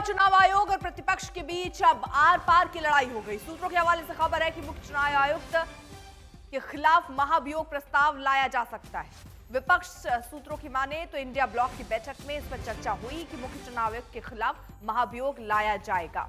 चुनाव आयोग और प्रतिपक्ष के बीच अब आर पार की लड़ाई हो गई। सूत्रों के हवाले से खबर है कि मुख्य चुनाव आयुक्त के खिलाफ महाभियोग प्रस्ताव लाया जा सकता है। विपक्ष सूत्रों की माने तो इंडिया ब्लॉक की बैठक में इस पर चर्चा हुई कि मुख्य चुनाव आयुक्त के खिलाफ महाभियोग लाया जाएगा।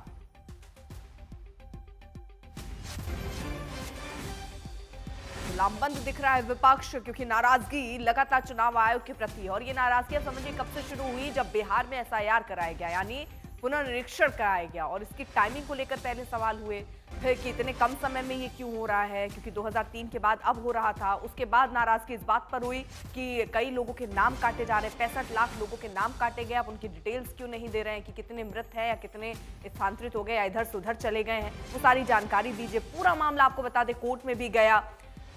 लामबंद दिख रहा है विपक्ष, क्योंकि नाराजगी लगातार चुनाव आयोग के प्रति है। और ये नाराजगी आप समझिए कब से शुरू हुई, जब बिहार में एसआईआर कराया गया, यानी पुनर्निरीक्षण कराया गया। और इसकी टाइमिंग को लेकर पहले सवाल हुए, फिर कि इतने कम समय में ये क्यों हो रहा है, क्योंकि 2003 के बाद अब हो रहा था। उसके बाद नाराजगी इस बात पर हुई कि कई लोगों के नाम काटे जा रहे हैं, 65 लाख लोगों के नाम काटे गए। अब उनकी डिटेल्स क्यों नहीं दे रहे हैं कि कितने मृत हैं या कितने स्थानांतरित हो गए या इधर से उधर चले गए हैं, वो सारी जानकारी दीजिए। पूरा मामला आपको बता दें कोर्ट में भी गया।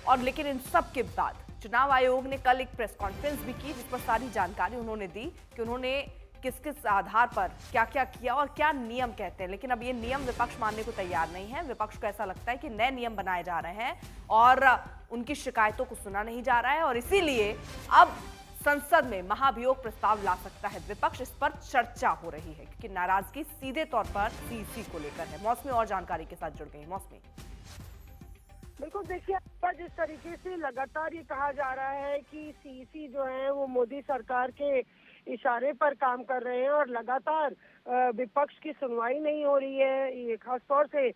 और लेकिन इन सब के बाद चुनाव आयोग ने कल एक प्रेस कॉन्फ्रेंस भी की, जिस पर सारी जानकारी उन्होंने दी कि उन्होंने किस किस आधार पर क्या क्या किया और क्या नियम कहते हैं। लेकिन अब ये नियम विपक्ष मानने को तैयार नहीं है। विपक्ष को ऐसा लगता है कि नए नियम बनाए जा रहे हैं और उनकी शिकायतों को सुना नहीं जा रहा है, और इसीलिए अब संसद में महाभियोग प्रस्ताव ला सकता है विपक्ष। इस पर चर्चा हो रही है क्योंकि नाराजगी सीधे तौर पर सीसी को लेकर है। मौसमी और जानकारी के साथ जुड़ गई। मौसमी, बिल्कुल, देखिए जिस तरीके से लगातार ये कहा जा रहा है कि सीसी जो है वो मोदी सरकार के इशारे पर काम कर रहे हैं और लगातार विपक्ष की सुनवाई नहीं हो रही है। ये खासतौर से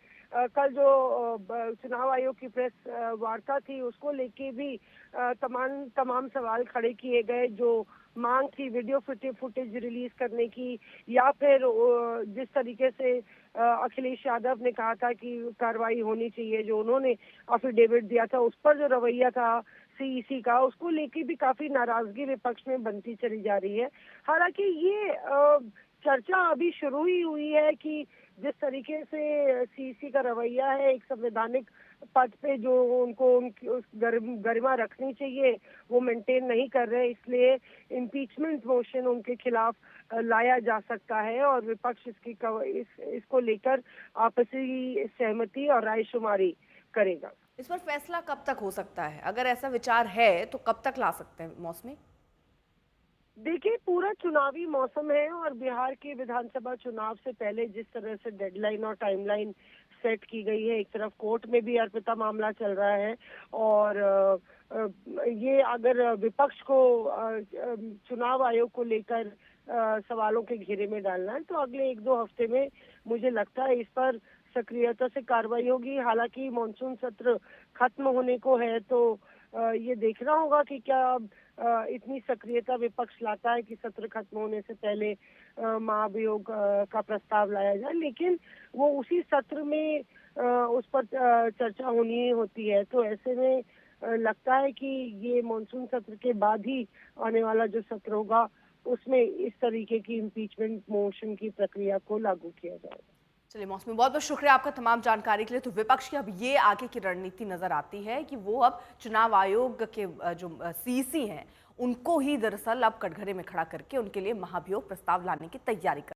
कल जो चुनाव आयोग की प्रेस वार्ता थी उसको लेके भी तमाम सवाल खड़े किए गए। जो मांग थी वीडियो फुटेज रिलीज करने की, या फिर जिस तरीके से अखिलेश यादव ने कहा था कि कार्रवाई होनी चाहिए, जो उन्होंने अफिडेविट दिया था, उस पर जो रवैया था सीईसी का, उसको लेके भी काफी नाराजगी विपक्ष में बनती चली जा रही है। हालांकि ये चर्चा अभी शुरू ही हुई है कि जिस तरीके से सीईसी का रवैया है, एक संवैधानिक पद पे जो उनको उनकी उस गरिमा रखनी चाहिए वो मेंटेन नहीं कर रहे, इसलिए इम्पीचमेंट मोशन उनके खिलाफ लाया जा सकता है और विपक्ष इसको लेकर आपसी सहमति और रायशुमारी करेगा। इस पर फैसला कब तक हो सकता है? अगर ऐसा विचार है तो कब तक ला सकते हैं मौसमी? देखिए, पूरा चुनावी मौसम है और बिहार के विधानसभा चुनाव से पहले जिस तरह से डेडलाइन और टाइमलाइन सेट की गई है, एक तरफ कोर्ट में भी अर्पिता मामला चल रहा है और ये अगर विपक्ष को चुनाव आयोग को लेकर सवालों के घेरे में डालना है तो अगले 1-2 हफ्ते में मुझे लगता है इस पर सक्रियता से कार्रवाई होगी। हालांकि मानसून सत्र खत्म होने को है तो ये देखना होगा कि क्या इतनी सक्रियता विपक्ष लाता है कि सत्र खत्म होने से पहले महाभियोग का प्रस्ताव लाया जाए। लेकिन वो उसी सत्र में उस पर चर्चा होनी ही होती है, तो ऐसे में लगता है कि ये मानसून सत्र के बाद ही आने वाला जो सत्र होगा उसमें इस तरीके की इम्पीचमेंट मोशन की प्रक्रिया को लागू किया जाएगा। चलिए मौसमी, बहुत बहुत शुक्रिया आपका तमाम जानकारी के लिए। तो विपक्ष की अब ये आगे की रणनीति नजर आती है कि वो अब चुनाव आयोग के जो सीसी हैं उनको ही दरअसल अब कटघरे में खड़ा करके उनके लिए महाभियोग प्रस्ताव लाने की तैयारी कर